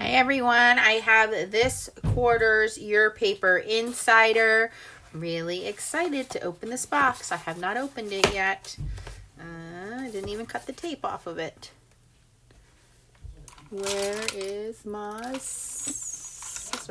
Hi everyone, I have this quarter's Your Paper Insider. Really excited to open this box. I have not opened it yet. I didn't even cut the tape off of it. Where is my scissors?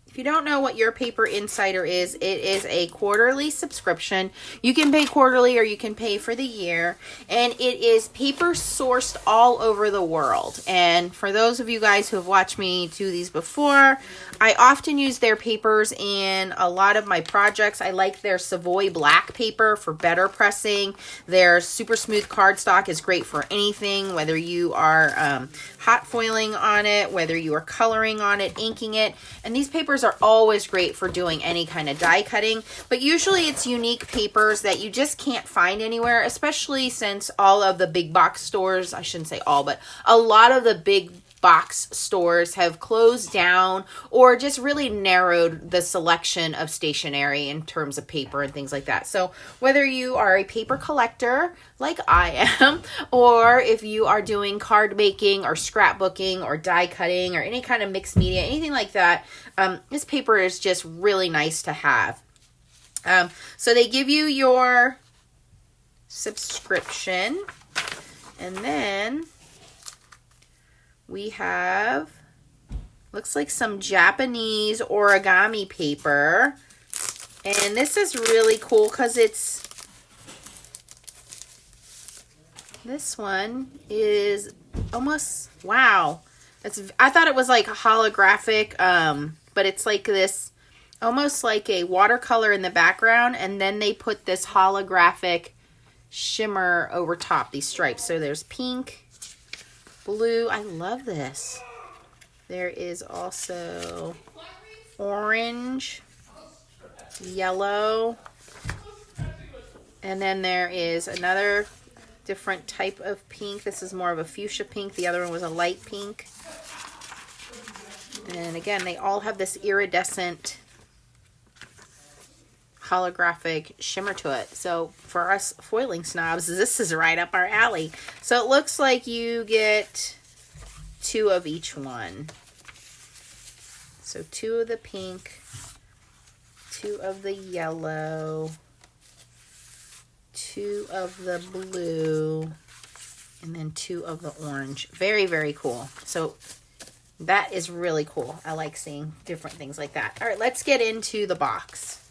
If you don't know what Your Paper Insider is, it is a quarterly subscription. You can pay quarterly or you can pay for the year. And it is paper sourced all over the world. And for those of you guys who have watched me do these before, I often use their papers in a lot of my projects. I like their Savoy black paper for better pressing. Their super smooth cardstock is great for anything, whether you are hot foiling on it, whether you are coloring on it, inking it. And these papers are always great for doing any kind of die cutting, but usually it's unique papers that you just can't find anywhere, especially since all of the big box stores, I shouldn't say all, but a lot of the big box stores have closed down or just really narrowed the selection of stationery in terms of paper and things like that. So whether you are a paper collector like I am, or if you are doing card making or scrapbooking or die cutting or any kind of mixed media, anything like that, this paper is just really nice to have. So they give you your subscription, and then we have, looks like some Japanese origami paper. And this is really cool because this one is almost, wow. I thought it was like a holographic, but it's like this, almost like a watercolor in the background. And then they put this holographic shimmer over top, these stripes. So there's pink, blue. I love this. There is also orange, yellow, and then there is another different type of pink. This is more of a fuchsia pink. The other one was a light pink. And again, they all have this iridescent holographic shimmer to it. So for us foiling snobs, this is right up our alley. So it looks like you get 2 of each one. So 2 of the pink, 2 of the yellow, 2 of the blue, and then 2 of the orange. Very, very cool. So that is really cool. I like seeing different things like that. All right, let's get into the box.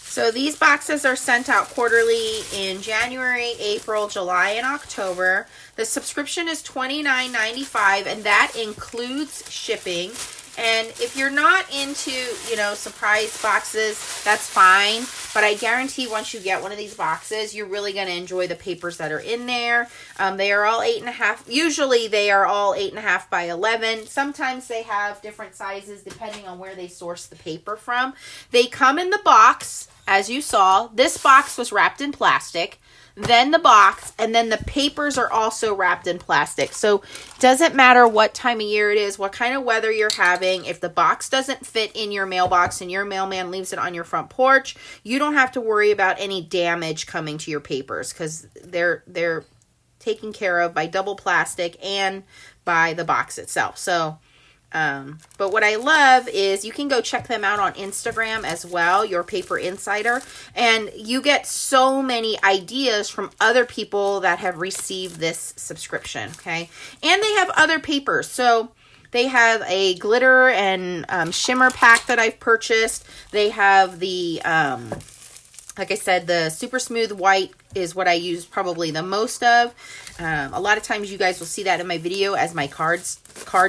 So these boxes are sent out quarterly in January, April, July, and October. The subscription is $29.95, and that includes shipping. And if you're not into, surprise boxes, that's fine. But I guarantee once you get one of these boxes, you're really going to enjoy the papers that are in there. They are all 8.5. Usually they are all 8.5 by 11. Sometimes they have different sizes depending on where they source the paper from. They come in the box, as you saw. This box was wrapped in plastic. Then the box, and then the papers are also wrapped in plastic. So it doesn't matter what time of year it is, what kind of weather you're having. If the box doesn't fit in your mailbox and your mailman leaves it on your front porch, you don't have to worry about any damage coming to your papers because they're taken care of by double plastic and by the box itself. So but what I love is you can go check them out on Instagram as well, Your Paper Insider, and you get so many ideas from other people that have received this subscription, okay? And they have other papers. So they have a glitter and shimmer pack that I've purchased. They have the, like I said, the super smooth white is what I use probably the most of. A lot of times you guys will see that in my video as my card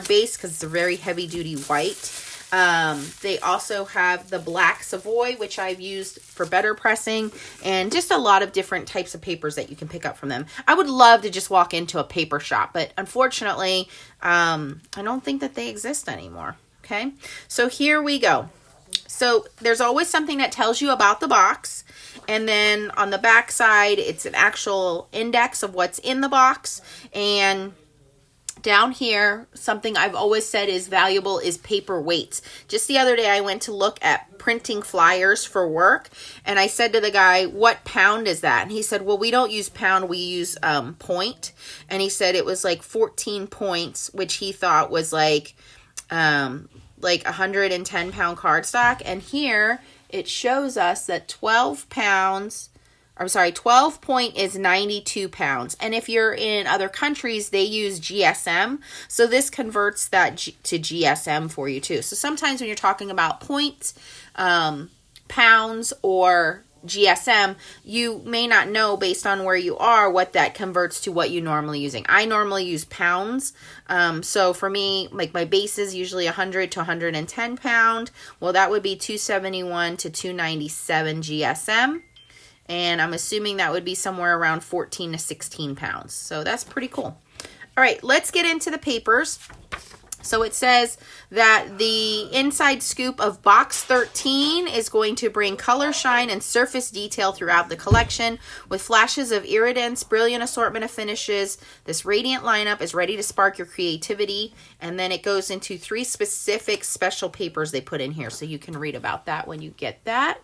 base because it's a very heavy duty white. They also have the black Savoy, which I've used for better pressing, and just a lot of different types of papers that you can pick up from them. I would love to just walk into a paper shop, but unfortunately, I don't think that they exist anymore. Okay, so here we go. So there's always something that tells you about the box. And then on the back side, it's an actual index of what's in the box. And Down here, something I've always said is valuable is paper weights. Just the other day, I went to look at printing flyers for work, and I said to the guy, what pound is that? And he said, well, we don't use pound, we use point. And he said it was like 14 points, which he thought was like 110 pound cardstock. And here it shows us that 12 point is 92 pounds. And if you're in other countries, they use GSM. So this converts that to GSM for you too. So sometimes when you're talking about points, pounds, or GSM, you may not know based on where you are what that converts to what you normally using. I normally use pounds. So for me, like my base is usually 100 to 110 pound. Well, that would be 271 to 297 GSM. And I'm assuming that would be somewhere around 14 to 16 pounds. So that's pretty cool. All right, let's get into the papers. So it says that the inside scoop of box 13 is going to bring color, shine, and surface detail throughout the collection with flashes of iridescence, brilliant assortment of finishes. This radiant lineup is ready to spark your creativity. And then it goes into 3 specific special papers they put in here. So you can read about that when you get that.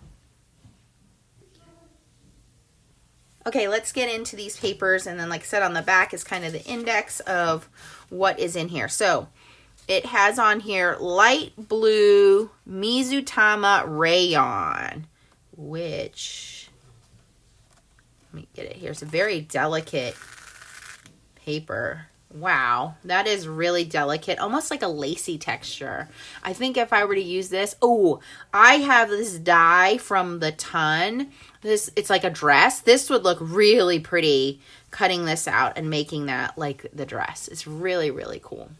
Okay, let's get into these papers, and then like I said, on the back is kind of the index of what is in here. So it has on here light blue Mizutama rayon, which, let me get it here. It's a very delicate paper. Wow, that is really delicate, almost like a lacy texture. I think if I were to use this, oh, I have this die from the Ton. It's like a dress. This would look really pretty cutting this out and making that like the dress. It's really, really cool.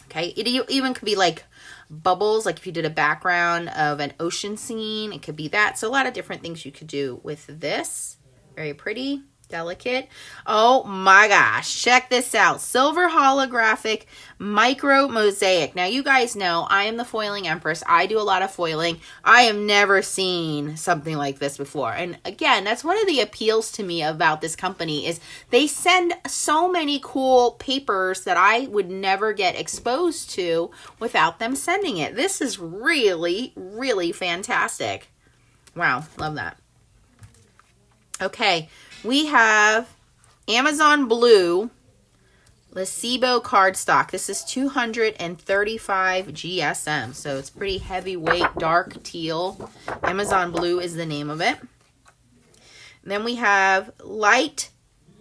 Okay, it even could be like bubbles, like if you did a background of an ocean scene, it could be that. So a lot of different things you could do with this. Very pretty. Delicate. Oh my gosh, check this out. Silver holographic micro mosaic. Now you guys know I am the foiling empress. I do a lot of foiling. I have never seen something like this before. And again, that's one of the appeals to me about this company is they send so many cool papers that I would never get exposed to without them sending it. This is really, really fantastic. Wow, love that. Okay. We have Amazon Blue Lesibo cardstock. This is 235 GSM, so it's pretty heavyweight, dark teal. Amazon Blue is the name of it. And then we have light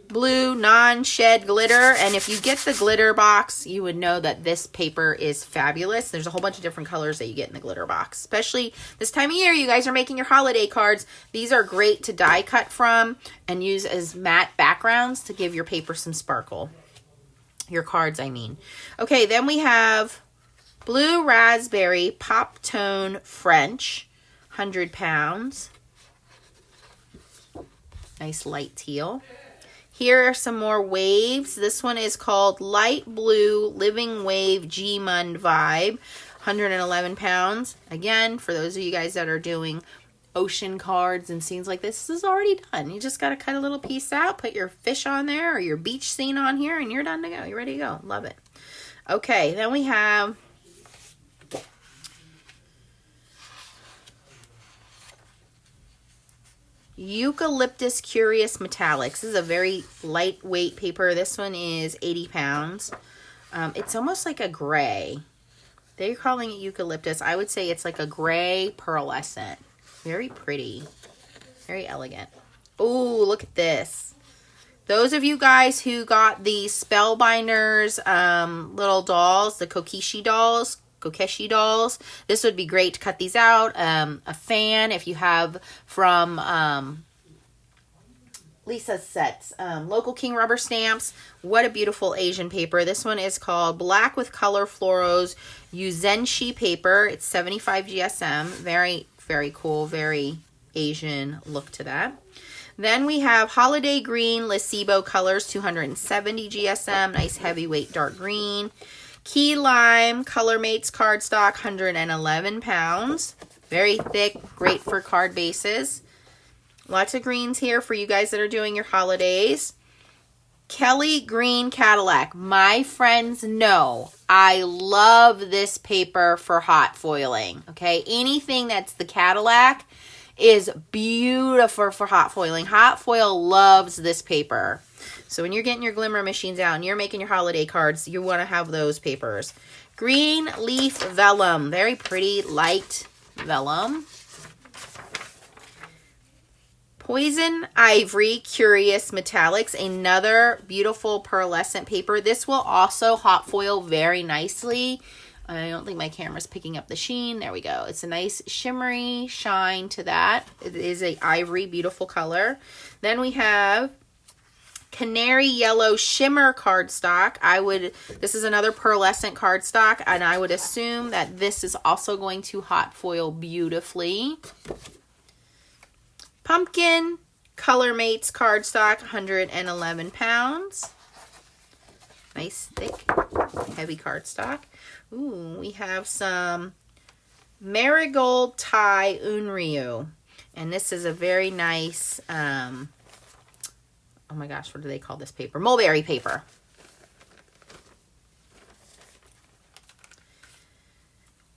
blue non-shed glitter, and if you get the glitter box, you would know that this paper is fabulous. There's a whole bunch of different colors that you get in the glitter box, especially this time of year. You guys are making your holiday cards. These are great to die cut from and use as matte backgrounds to give your paper some sparkle. Your cards, I mean. Okay, then we have blue raspberry pop tone French, 100 pounds. Nice light teal. Here are some more waves. This one is called Light Blue Living Wave G-Mund Vibe, 111 pounds. Again, for those of you guys that are doing ocean cards and scenes like this is already done. You just got to cut a little piece out, put your fish on there or your beach scene on here, and you're done to go. You're ready to go. Love it. Okay, then we have Eucalyptus Curious Metallics. This is a very lightweight paper. This one is 80 pounds. It's almost like a gray. They're calling it eucalyptus. I would say it's like a gray pearlescent. Very pretty. Very elegant. Oh, look at this. Those of you guys who got the Spellbinders little dolls, the Kokeshi dolls, this would be great to cut these out. A fan, if you have from Lisa's sets, Local King rubber stamps. What a beautiful Asian paper. This one is called Black with Color Floros Yuzenshi paper. It's 75 GSM. Very, very cool. Very Asian look to that. Then we have Holiday Green Lesibo Colors, 270 GSM. Nice heavyweight dark green. Key Lime Color Mates cardstock, 111 pounds. Very thick, great for card bases. Lots of greens here for you guys that are doing your holidays. Kelly Green Cadillac. My friends know I love this paper for hot foiling. Okay, anything that's the Cadillac is beautiful for hot foiling. Hot foil loves this paper. So when you're getting your glimmer machines out and you're making your holiday cards, you want to have those papers. Green leaf vellum. Very pretty, light vellum. Poison Ivory Curious Metallics, another beautiful pearlescent paper. This will also hot foil very nicely. I don't think my camera's picking up the sheen. There we go. It's a nice shimmery shine to that. It is a ivory, beautiful color. Then we have Canary Yellow Shimmer cardstock. This is another pearlescent cardstock, and I would assume that this is also going to hot foil beautifully. Pumpkin Color Mates cardstock, 111 pounds. Nice, thick, heavy cardstock. Ooh, we have some Marigold Tie Unryu. And this is a very nice, oh my gosh, what do they call this paper? Mulberry paper.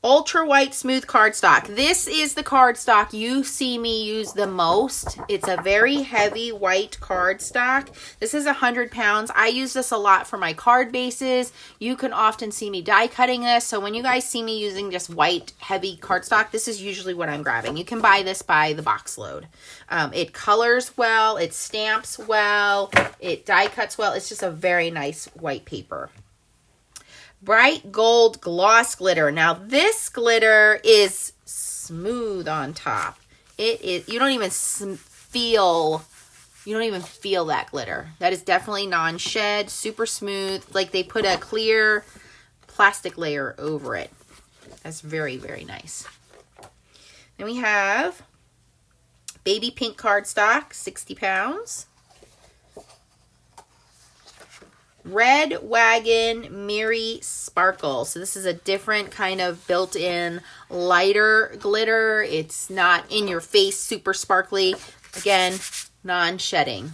Ultra White Smooth cardstock. This is the cardstock you see me use the most. It's a very heavy white cardstock. This is 100 pounds. I use this a lot for my card bases. You can often see me die cutting this. So when you guys see me using just white heavy cardstock, this is usually what I'm grabbing. You can buy this by the box load. It colors well. It stamps well. It die cuts well. It's just a very nice white paper. Bright Gold Gloss Glitter. Now this glitter is smooth on top. It is, you don't even feel that glitter. That is definitely non-shed, super smooth. Like they put a clear plastic layer over it. That's very, very nice. Then we have Baby Pink cardstock, 60 pounds. Red Wagon Miri Sparkle. So this is a different kind of built-in lighter glitter. It's not in your face, super sparkly. Again, non-shedding.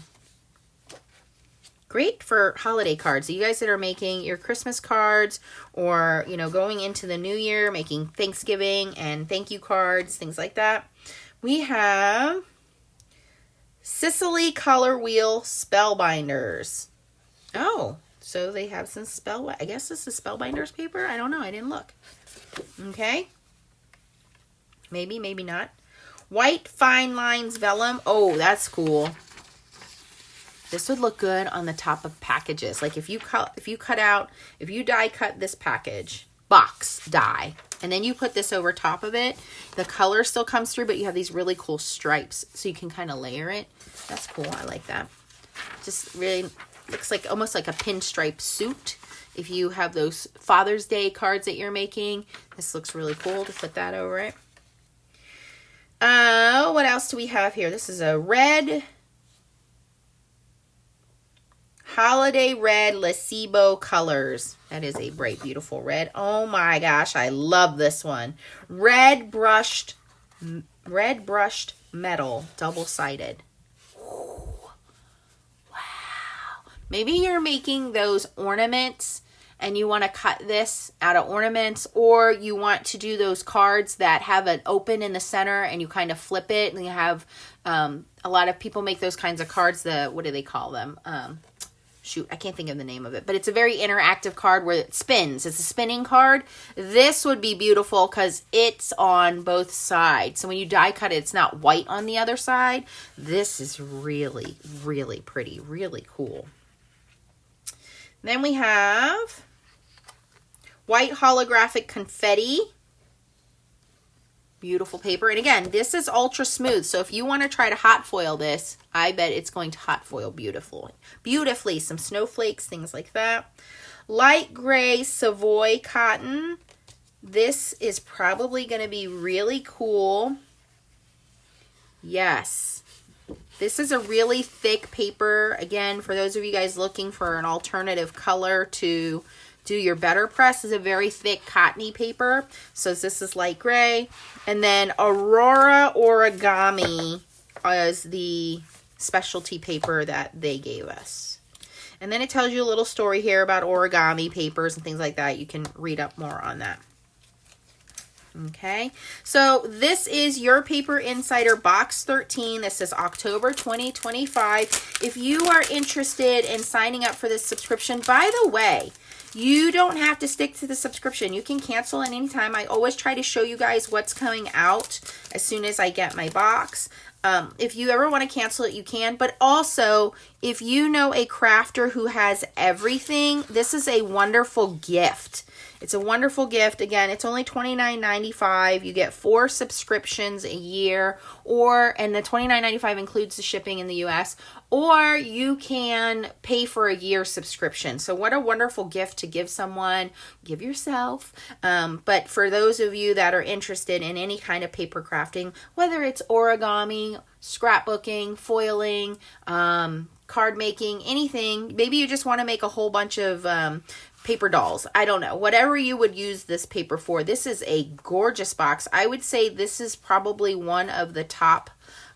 Great for holiday cards. So you guys that are making your Christmas cards or, you know, going into the new year, making Thanksgiving and thank you cards, things like that. We have Sicily Color Wheel Spellbinders. Oh, so they have some I guess this is Spellbinders paper. I don't know. I didn't look. Okay. Maybe, maybe not. White Fine Lines Vellum. Oh, that's cool. This would look good on the top of packages. Like if you die cut this package, box die, and then you put this over top of it, the color still comes through, but you have these really cool stripes, so you can kind of layer it. That's cool. I like that. Just really looks like almost like a pinstripe suit. If you have those Father's Day cards that you're making, this looks really cool to put that over it. What else do we have here? This is a red, Holiday Red Lacebo Colors. That is a bright, beautiful red. Oh my gosh, I love this one. Red brushed metal, double-sided. Maybe you're making those ornaments and you want to cut this out of ornaments, or you want to do those cards that have an open in the center and you kind of flip it, and you have a lot of people make those kinds of cards. What do they call them? Shoot, I can't think of the name of it, but it's a very interactive card where it spins. It's a spinning card. This would be beautiful because it's on both sides. So when you die cut it, it's not white on the other side. This is really, really pretty, really cool. Then we have white holographic confetti. Beautiful paper. And again, this is ultra smooth. So if you want to try to hot foil this, I bet it's going to hot foil beautifully. Some snowflakes, things like that. Light gray Savoy cotton. This is probably going to be really cool. Yes. This is a really thick paper. Again, for those of you guys looking for an alternative color to do your better press, is a very thick cottony paper. So this is light gray. And then Aurora Origami is the specialty paper that they gave us. And then it tells you a little story here about origami papers and things like that. You can read up more on that. Okay, so this is your Paper Insider Box 13. This is October 2025. If you are interested in signing up for this subscription, by the way, you don't have to stick to the subscription. You can cancel at any time. I always try to show you guys what's coming out as soon as I get my box. If you ever want to cancel it, you can. But also, if you know a crafter who has everything, this is a wonderful gift. It's a wonderful gift. Again, it's only $29.95. You get 4 subscriptions a year, and the $29.95 includes the shipping in the US, or you can pay for a year subscription. So what a wonderful gift to give someone, give yourself. But for those of you that are interested in any kind of paper crafting, whether it's origami, scrapbooking, foiling, card making, anything, maybe you just want to make a whole bunch of paper dolls. I don't know. Whatever you would use this paper for. This is a gorgeous box. I would say this is probably one of the top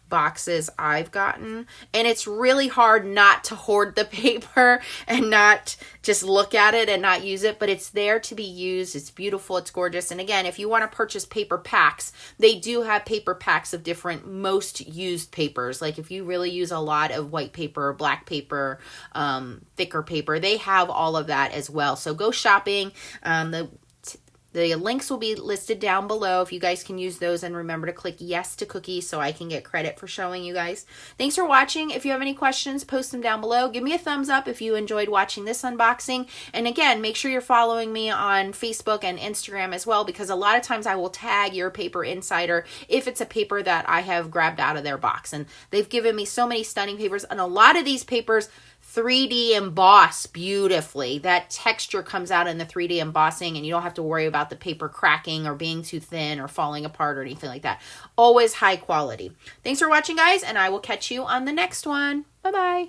boxes I've gotten. And it's really hard not to hoard the paper and not just look at it and not use it, but it's there to be used. It's beautiful. It's gorgeous. And again, if you want to purchase paper packs, they do have paper packs of different most used papers. Like if you really use a lot of white paper, black paper, thicker paper, they have all of that as well. So go shopping. The links will be listed down below if you guys can use those, and remember to click yes to cookies so I can get credit for showing you guys. Thanks for watching. If you have any questions, post them down below. Give me a thumbs up if you enjoyed watching this unboxing. And again, make sure you're following me on Facebook and Instagram as well, because a lot of times I will tag your Paper Insider if it's a paper that I have grabbed out of their box. And they've given me so many stunning papers, and a lot of these papers 3D emboss beautifully. That texture comes out in the 3D embossing, and you don't have to worry about the paper cracking or being too thin or falling apart or anything like that. Always high quality. Thanks for watching, guys, and I will catch you on the next one. Bye-bye.